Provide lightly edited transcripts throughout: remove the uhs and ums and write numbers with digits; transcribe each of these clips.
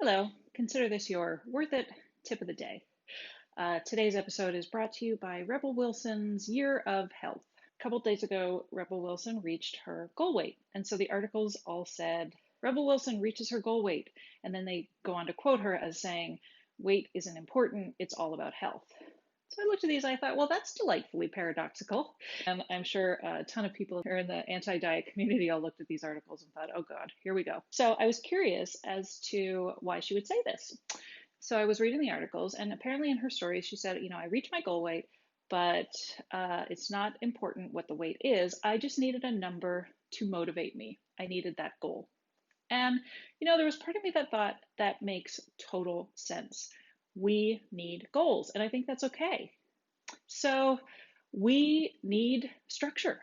Hello, consider this your worth it tip of the day. Today's episode is brought to you by Rebel Wilson's Year of Health. A couple days ago, Rebel Wilson reached her goal weight. And so the articles all said, Rebel Wilson reaches her goal weight. And then they go on to quote her as saying, weight isn't important, it's all about health. So I looked at these and I thought, well, that's delightfully paradoxical. And I'm sure a ton of people here in the anti diet community all looked at these articles and thought, oh God, here we go. So I was curious as to why she would say this. So I was reading the articles, and apparently in her stories, she said, I reached my goal weight, but it's not important what the weight is. I just needed a number to motivate me. I needed that goal. And, there was part of me that thought that makes total sense. We need goals, and I think that's okay. So we need structure.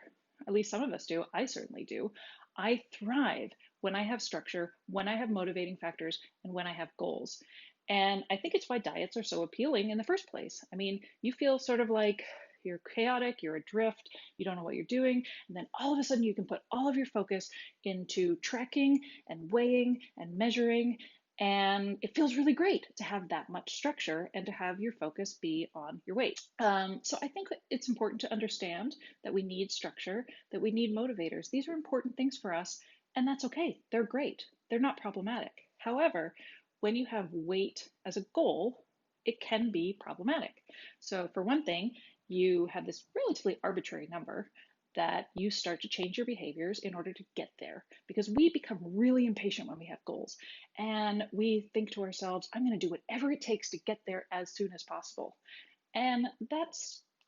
At least some of us do. I certainly do. I thrive when I have structure, when I have motivating factors, and when I have goals. And I think it's why diets are so appealing in the first place. I mean, you feel sort of like you're chaotic, you're adrift, you don't know what you're doing, and then all of a sudden you can put all of your focus into tracking and weighing and measuring, and it feels really great to have that much structure and to have your focus be on your weight. So I think that it's important to understand that we need structure, that we need motivators. These are important things for us, and that's okay. They're great. They're not problematic. However, when you have weight as a goal, it can be problematic. So for one thing, you have this relatively arbitrary number that you start to change your behaviors in order to get there, because we become really impatient when we have goals and we think to ourselves, I'm going to do whatever it takes to get there as soon as possible. And that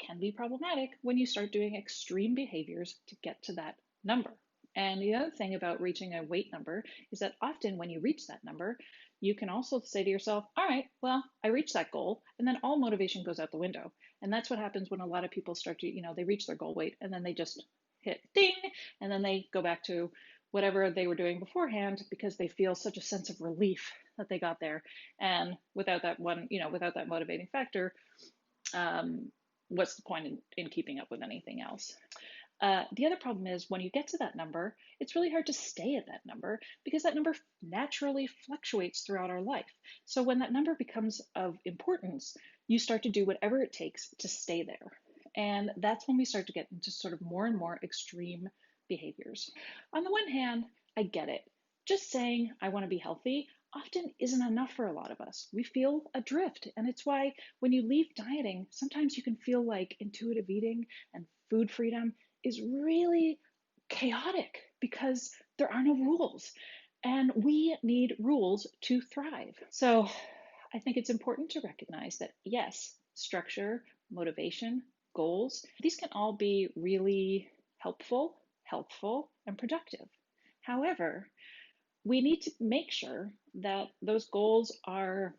can be problematic when you start doing extreme behaviors to get to that number. And the other thing about reaching a weight number is that often when you reach that number, you can also say to yourself, all right, well, I reached that goal, and then all motivation goes out the window. And that's what happens when a lot of people start to, they reach their goal weight and then they just hit ding, and then they go back to whatever they were doing beforehand because they feel such a sense of relief that they got there. And without that one, without that motivating factor, what's the point in keeping up with anything else? The other problem is when you get to that number, it's really hard to stay at that number because that number naturally fluctuates throughout our life. So when that number becomes of importance, you start to do whatever it takes to stay there. And that's when we start to get into sort of more and more extreme behaviors. On the one hand, I get it. Just saying, I want to be healthy often isn't enough for a lot of us. We feel adrift. And it's why when you leave dieting, sometimes you can feel like intuitive eating and food freedom is really chaotic because there are no rules. And we need rules to thrive. So I think it's important to recognize that, yes, structure, motivation, goals, these can all be really helpful, helpful, and productive. However, we need to make sure that those goals are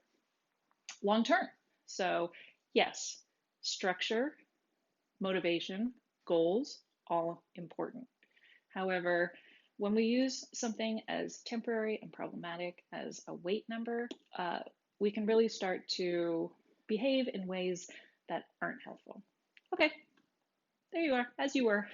long term. So, yes, structure, motivation, goals, all important. However, when we use something as temporary and problematic as a weight number, we can really start to behave in ways that aren't helpful. Okay, there you are, as you were.